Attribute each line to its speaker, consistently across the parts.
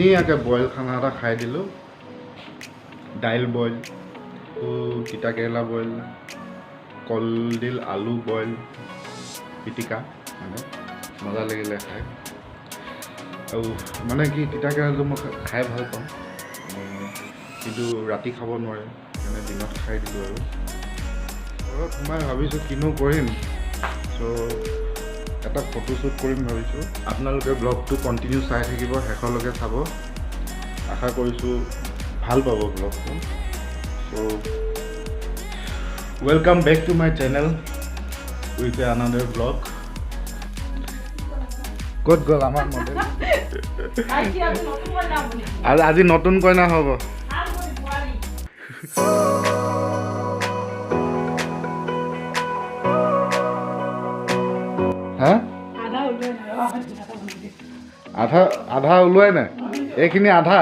Speaker 1: ধুনীয়াকৈ বইল খানা এটা খাই দিলোঁ। দাইল বইল, তিতা কেৰেলা বইল, কলডিল আলু বইল পিটিকা, মানে মজা লাগিলে খাই। আৰু মানে কি তিতা কেৰেলাটো মই খাই ভাল পাওঁ, কিন্তু ৰাতি খাব নোৱাৰে, মানে দিনত খাই দিলোঁ। আৰু ঘৰত সোমাই ভাবিছোঁ কিনো কৰিম, চ' এটা ফটোশ্বুট কৰিম ভাবিছোঁ। আপোনালোকে ব্লগটো কণ্টিনিউ চাই থাকিব, শেষলৈকে চাব। আশা কৰিছোঁ ভাল পাব ব্লগটো। So' welcome back to my channel with another blog. ক'ত গ'ল আমাৰ মডেল? আজি নতুন কইনা হ'ব। হা? আধা ওলোৱাই নাই, এইখিনি আধা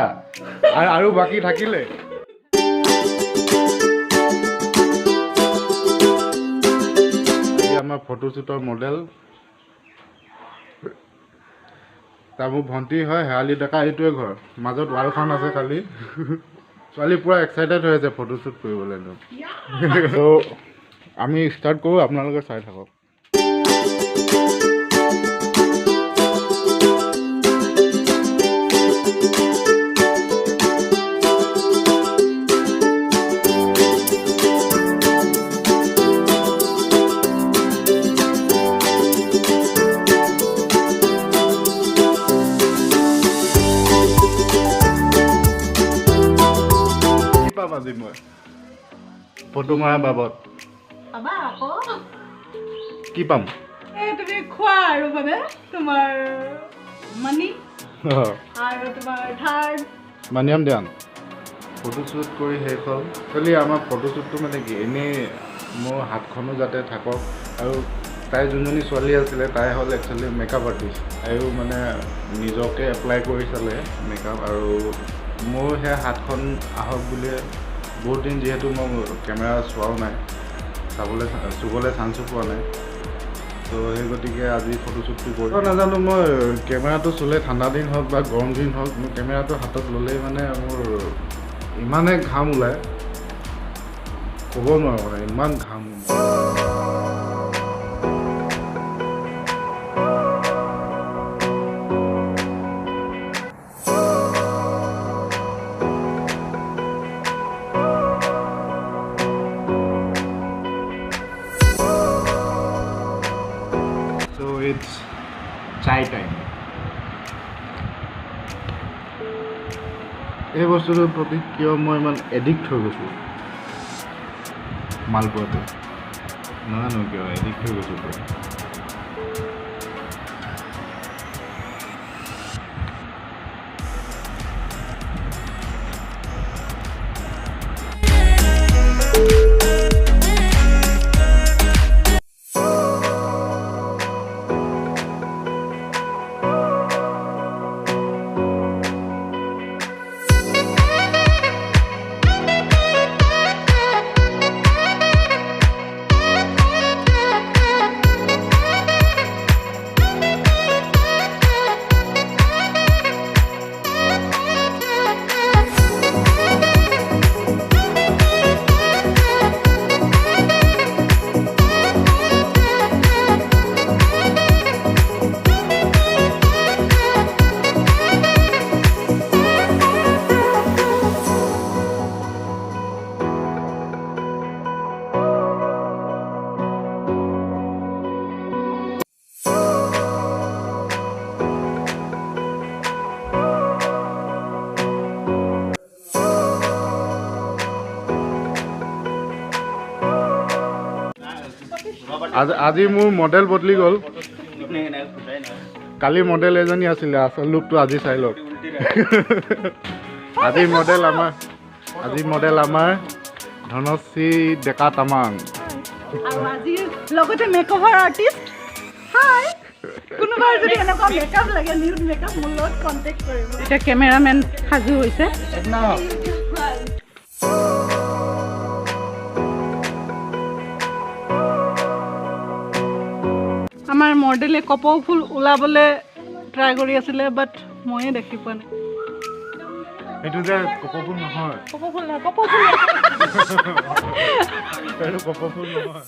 Speaker 1: আৰু বাকী থাকিলে। আমাৰ ফটোশ্বুটৰ মডেল তাৰ মোৰ ভণ্টি হয়, শেৱালি ডেকা। এইটোৱে ঘৰ, মাজত ৱালখন আছে খালি। ছোৱালী পূৰা এক্সাইটেড হৈ আছে ফটোশ্বুট কৰিবলৈ। ত' আমি ষ্টাৰ্ট কৰোঁ, আপোনালোকে চাই থাকক। আজি মই ফটো মৰা বাবদ কি পাম?
Speaker 2: তুমি খোৱা আৰু মানে তোমাৰ মানি আৰু তোমাৰ থাৰ্ড
Speaker 1: মানিয়াম ধ্যান। ফটোশ্বুট কৰি শেষ হ'ল। একচুৱেলি আমাৰ ফটোশ্বুটটো মানে কি, এনেই মোৰ হাতখনো যাতে থাকক। আৰু তাই যোনজনী ছোৱালী আছিলে তাই হ'ল একচুৱেলি মেকআপ আৰ্টিষ্ট। তাইও মানে নিজকে এপ্লাই কৰি চালে মেকআপ, আৰু মোৰ সেই হাতখন আহক বুলি বহুত দিন, যিহেতু মই কেমেৰা চোৱাও নাই, চুবলৈ চান্সো পোৱা নাই। ত' সেই গতিকে আজি ফটোশ্বুটটো কৰি নাজানো। মই কেমেৰাটো চুলে ঠাণ্ডা দিন হওক বা গৰম দিন হওক, মোৰ কেমেৰাটো হাতত ল'লেই মানে মোৰ ইমানে ঘাম ওলায়, ক'ব নোৱাৰোঁ মানে ইমান ঘাম। It's chai time. এই বস্তুটোৰ প্ৰতি কিয় মই ইমান এডিক্ট হৈ গৈছোঁ, মালপোৱাটো নাজানো কিয় এডিক্ট হৈ গৈছোঁ পুৰা। আজি মোৰ মডেল বদলি গ'ল। কালি মডেল এজনী আছিলে, আচল লুকটো আজি চাই লওক। আজি মডেল আমাৰ ধনশ্ৰী ডেকা তামাং।
Speaker 2: আৰু আজি লগতে মেকআপৰ আৰ্টিষ্ট। হাই, কোনোবাই যদি এনেকুৱা মেকআপ লাগে, নিউড মেকআপ, মোৰ লগত কণ্টেক্ট কৰিব। এতিয়া কেমেৰামেন সাজু হৈছে। আমাৰ মডেলে কপৌ ফুল ওলাবলৈ ট্ৰাই কৰি আছিলে, বাট ময়ে দেখি পোৱা নাই।
Speaker 1: এইটো যে কপৌফুল নহয়,
Speaker 2: কপৌফুল নহয়, কপৌফুল
Speaker 1: এইটো কপৌফুল নহয়।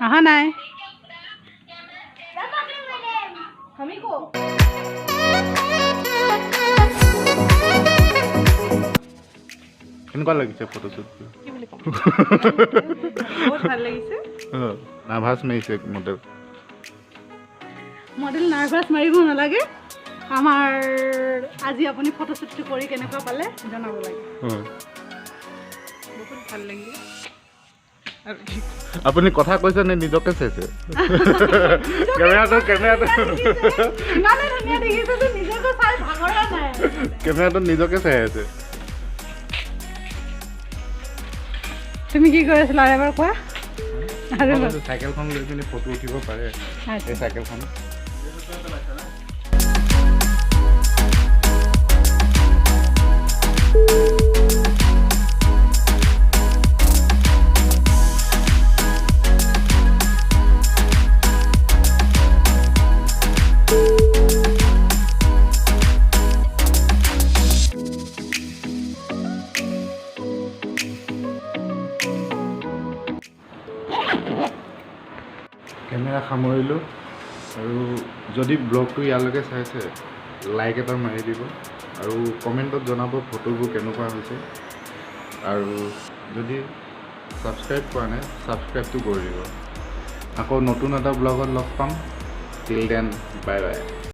Speaker 2: অহা নাই।
Speaker 1: কেনেকুৱা লাগিছে ফটোশ্বুটটো?
Speaker 2: কি বুলি ক'ম? বহুত ভাল লাগিছে।
Speaker 1: নাৰ্ভাছ মাৰিছে মডেল।
Speaker 2: মডেল নাৰ্ভাছ মাৰিব নালাগে। আমাৰ আজি আপুনি ফটোশ্বুটটো কৰি কেনেকুৱা পালে জনাব লাগে। বহুত ভাল লাগিলে।
Speaker 1: আপুনি কথা কৈছে নে নিজকে চাইছে? কেমেৰাটো
Speaker 2: ইমানে ধুনীয়া দেখিছে যে নিজকে চাই ভাগৰা নাই।
Speaker 1: কেমেৰাটো নিজকে চাই আছে।
Speaker 2: তুমি কি কৈ আছিলা এবাৰ কোৱা?
Speaker 1: চাইকেলখন লৈ পিনি ফটো উঠিব পাৰে এই চাইকেলখন। কেমেৰা সামৰিলোঁ আৰু যদি ব্লগটো ইয়ালৈকে চাইছে লাইক এটা মাৰি দিব আৰু কমেণ্টত জনাব ফটোবোৰ কেনেকুৱা হৈছে আৰু যদি ছাবস্ক্ৰাইব কৰা নাই ছাবস্ক্ৰাইবটো কৰি দিব। আকৌ নতুন এটা ব্লগত লগ পাম। Till then bye bye.